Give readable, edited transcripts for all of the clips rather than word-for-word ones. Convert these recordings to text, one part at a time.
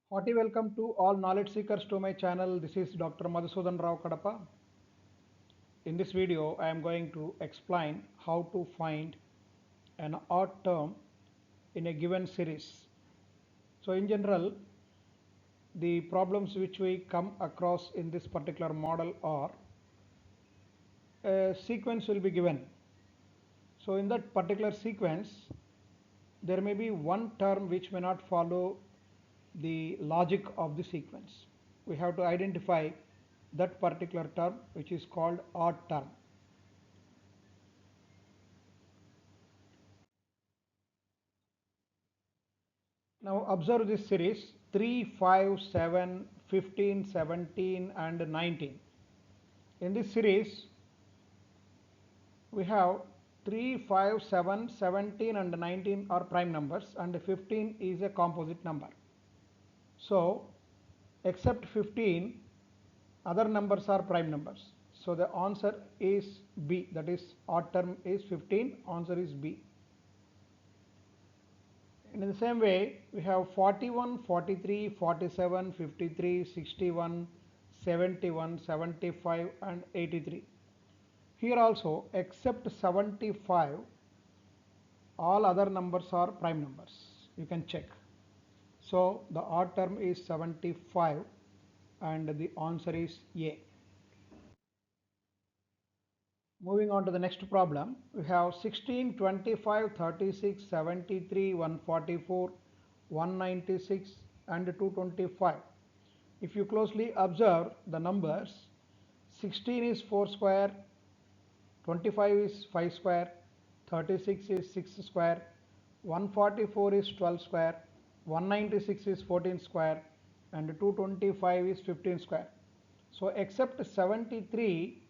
Hearty welcome to all knowledge seekers to my channel. This is Dr. Madhusudan Rao Kadapa. In this video, I am going to explain how to find an odd term in a given series. So in general, the problems which we come across in this particular model are a sequence will be given. So in that particular sequence, there may be one term which may not follow the logic of the sequence. We have to identify that particular term which is called odd term. Now observe this series 3, 5, 7, 15, 17 and 19. In this series we have 3, 5, 7, 17 and 19 are prime numbers and 15 is a composite number. So except 15, other numbers are prime numbers. So the answer is B, that is odd term is 15, answer is B. And in the same way, we have 41, 43, 47, 53, 61, 71, 75 and 83. Here also except 75, all other numbers are prime numbers. You can check. So the odd term is 75 and the answer is A. Moving on to the next problem, we have 16, 25, 36, 73, 144, 196 and 225. If you closely observe the numbers, 16 is 4 square, 25 is 5 square, 36 is 6 square, 144 is 12 square, 196 is 14 square and 225 is 15 square. So except 73,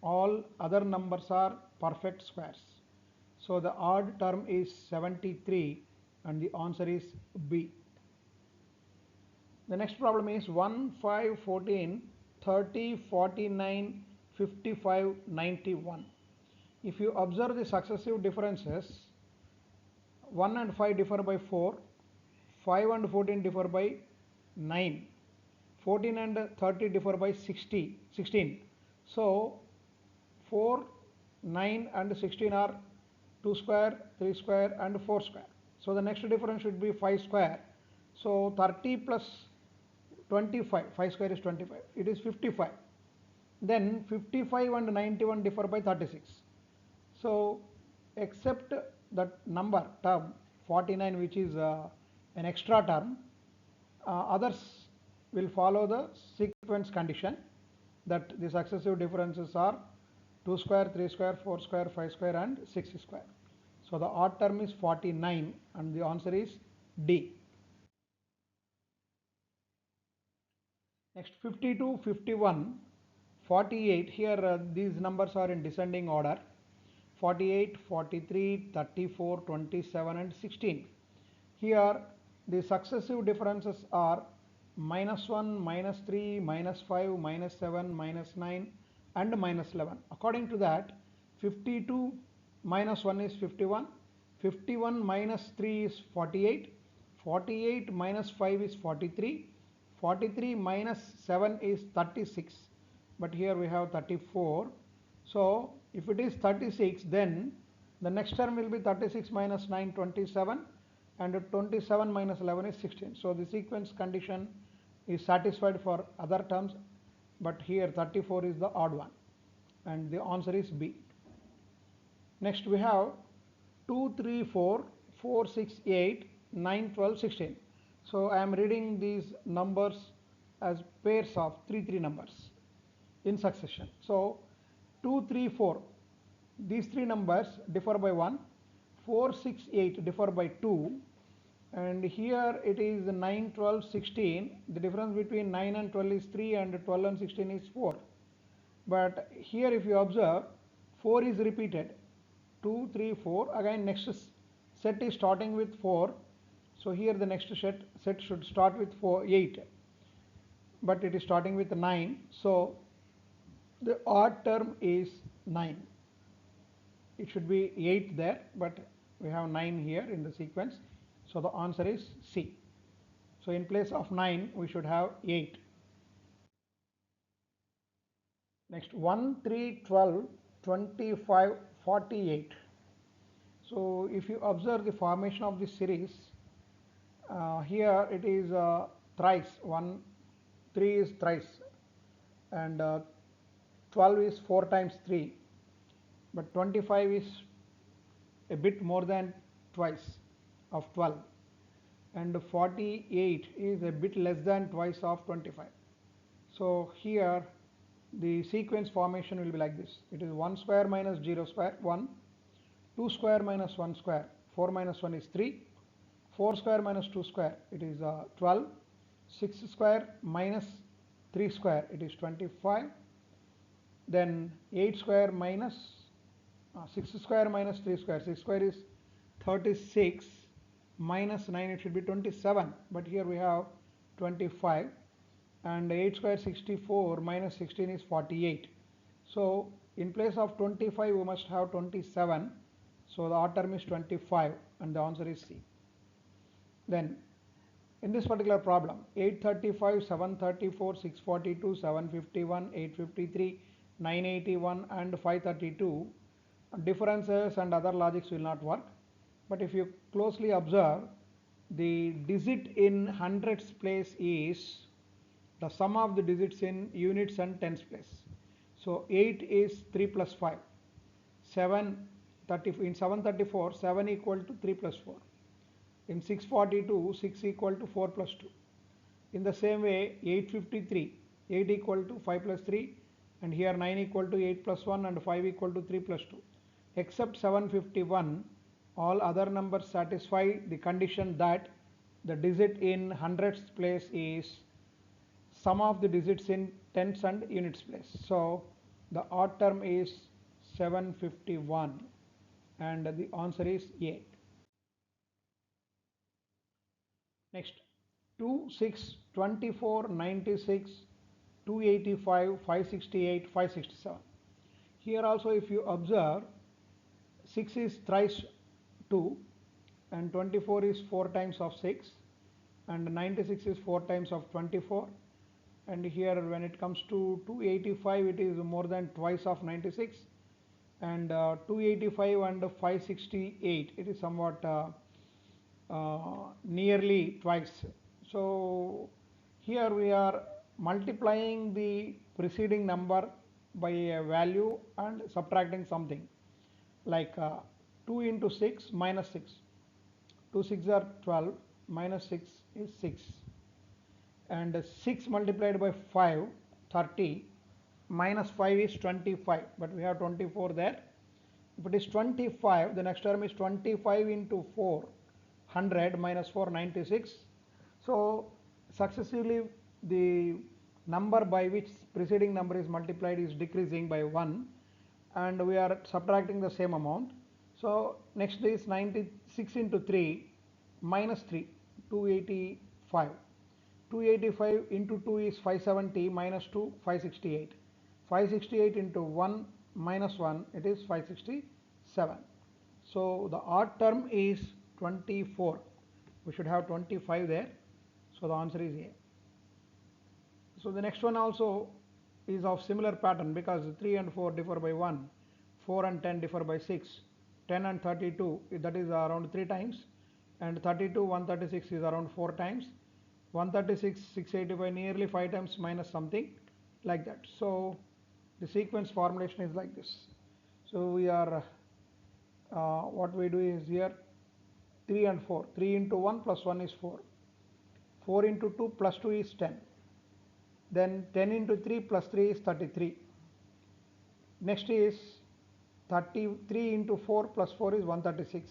all other numbers are perfect squares. So the odd term is 73 and the answer is B. The next problem is 1, 5, 14, 30, 49, 55, 91. If you observe the successive differences, 1 and 5 differ by 4, 5 and 14 differ by 9, 14 and 30 differ by 16. So 4, 9 and 16 are 2 square, 3 square and 4 square. So the next difference should be 5 square. So 30 plus 25, 5 square is 25, it is 55. Then 55 and 91 differ by 36. So except that number term 49 which is an extra term, others will follow the sequence condition that the successive differences are 2 square, 3 square, 4 square, 5 square and 6 square. So the odd term is 49 and the answer is D. Next 52, 51, 48. Here these numbers are in descending order. 48, 43, 34, 27 and 16. Here the successive differences are -1, -3, -5, -7, -9 and -11. According to that, 52 minus 1 is 51, 51 minus 3 is 48, 48 minus 5 is 43, 43 minus 7 is 36, but here we have 34. So if it is 36, then the next term will be 36 minus 9, 27 and 27 minus 11 is 16. So the sequence condition is satisfied for other terms, but here 34 is the odd one and the answer is B. Next we have 2, 3, 4, 4, 6, 8, 9, 12, 16. So I am reading these numbers as pairs of 3 numbers in succession. So 2, 3, 4, these three numbers differ by 1, 4, 6, 8 differ by 2, and here it is 9, 12, 16. The difference between 9 and 12 is 3 and 12 and 16 is 4. But here if you observe, 4 is repeated, 2, 3, 4. Again next set is starting with 4. So here the next set should start with 8. But it is starting with 9. So the odd term is 9. It should be 8 there, but we have 9 here in the sequence. So the answer is C. So in place of 9 we should have 8. Next 1, 3, 12, 25, 48. So if you observe the formation of this series, here it is thrice, 1, 3 is thrice, and 12 is 4 times 3, but 25 is a bit more than twice of 12, and 48 is a bit less than twice of 25. So here the sequence formation will be like this. It is 1 square minus 0 square 1, 2 square minus 1 square, 4 minus 1 is 3, 4 square minus 2 square, it is 12, 6 square minus 3 square, it is 25, then 8 square minus 6 square minus 3 square, 6 square is 36, minus 9 it should be 27, but here we have 25, and 8 square 64 minus 16 is 48. So in place of 25 we must have 27, so the odd term is 25 and the answer is C. Then in this particular problem, 835, 734, 642, 751, 853, 981 and 532, differences and other logics will not work. But if you closely observe, the digit in hundreds place is the sum of the digits in units and tens place. So 8 is 3 plus 5, 7 30, in 734 7 equal to 3 plus 4. In 642, 6 equal to 4 plus 2. In the same way, 853, 8 equal to 5 plus 3, and here 9 equal to 8 plus 1 and 5 equal to 3 plus 2. Except 751, all other numbers satisfy the condition that the digit in hundreds place is sum of the digits in tens and units place. So the odd term is 751 and the answer is A. Next, 2, 6, 24, 96, 285, 568, 567. Here also if you observe, 6 is thrice 2 and 24 is 4 times of 6 and 96 is 4 times of 24, and here when it comes to 285 it is more than twice of 96, and 285 and 568 it is somewhat nearly twice. So here we are multiplying the preceding number by a value and subtracting something, like 2 into 6 minus 6, 2 6 are 12, minus 6 is 6, and 6 multiplied by 5, 30, minus 5 is 25, but we have 24 there. If it is 25, the next term is 25 into 4, 100, minus 4, 96. So successively the number by which preceding number is multiplied is decreasing by 1, and we are subtracting the same amount. So next is 96 into 3, minus 3, 285. 285 into 2 is 570, minus 2, 568. 568 into 1 minus 1, it is 567. So the odd term is 24. We should have 25 there. So the answer is A. So the next one also is of similar pattern, because 3 and 4 differ by 1, 4 and 10 differ by 6, 10 and 32 that is around 3 times, and 32, 136 is around 4 times, 136, 685 nearly 5 times minus something like that. So the sequence formulation is like this. So we are what we do is here 3 and 4, 3 into 1 plus 1 is 4, 4 into 2 plus 2 is 10, then 10 into 3 plus 3 is 33. Next is 33 into 4 plus 4 is 136.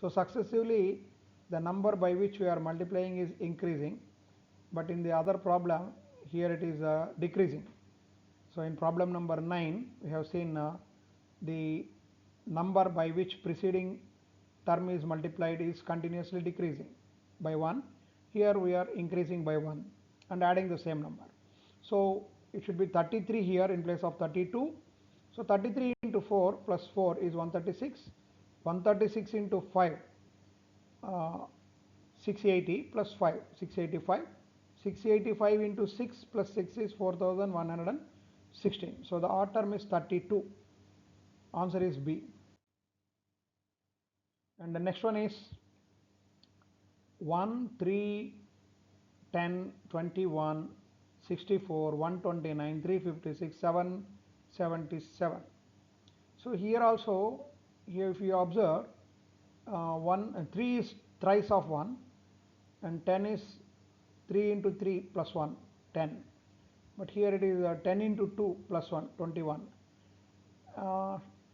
So successively the number by which we are multiplying is increasing, but in the other problem here it is decreasing. So in problem number 9 we have seen the number by which preceding term is multiplied is continuously decreasing by 1. Here we are increasing by 1 and adding the same number. So it should be 33 here in place of 32. So 33 into 4 plus 4 is 136. 136 into 5, 680 plus 5, 685. 685 into 6 plus 6 is 4116. So the odd term is 32. Answer is B. And the next one is 1, 3, 10, 21, 64, 129, 356, 777. So here also, here if you observe, 3 is thrice of 1 and 10 is 3 into 3 plus 1, 10. But here it is 10 into 2 plus 1, 21.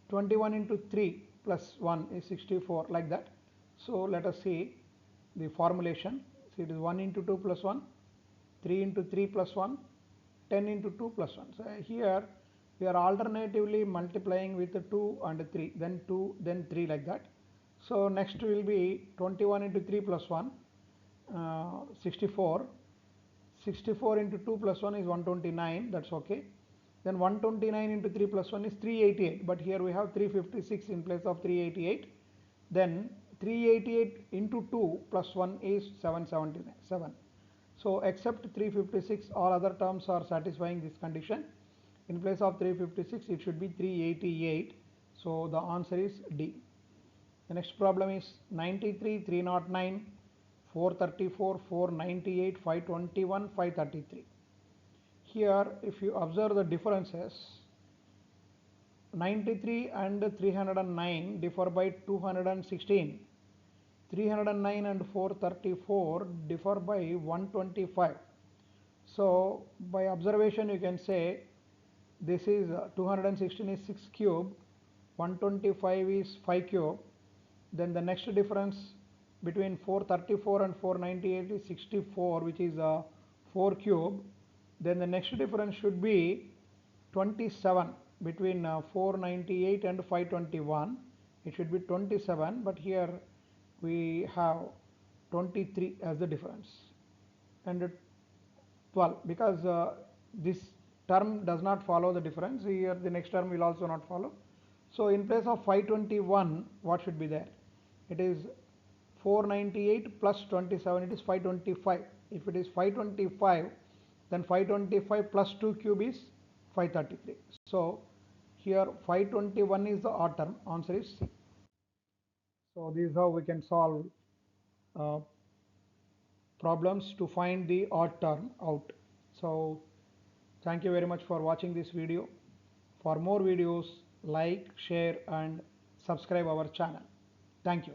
21 into 3 plus 1 is 64, like that. So let us see the formulation. So it is 1 into 2 plus 1, 3 into 3 plus 1, 10 into 2 plus 1. So here we are alternatively multiplying with 2 and 3, then 2, then 3, like that. So next will be 21 into 3 plus 1, 64. 64 into 2 plus 1 is 129, that's okay. Then 129 into 3 plus 1 is 388, but here we have 356 in place of 388. Then 388 into 2 plus 1 is 777. So except 356, all other terms are satisfying this condition. In place of 356, it should be 388. So the answer is D. The next problem is 93, 309, 434, 498, 521, 533. Here if you observe the differences, 93 and 309 differ by 216. 309 and 434 differ by 125. So by observation you can say this is 216 is 6 cube, 125 is 5 cube. Then the next difference between 434 and 498 is 64, which is 4 cube. Then the next difference should be 27 between 498 and 521. It should be 27, but here we have 23 as the difference, and 12, because this term does not follow the difference. Here the next term will also not follow. So in place of 521, what should be there? It is 498 plus 27, it is 525. If it is 525, then 525 plus 2 cube is 533. So here 521 is the odd term. Answer is C. So this is how we can solve uh, problems to find the odd term out. So thank you very much for watching this video. For more videos, like, share and subscribe our channel. Thank you.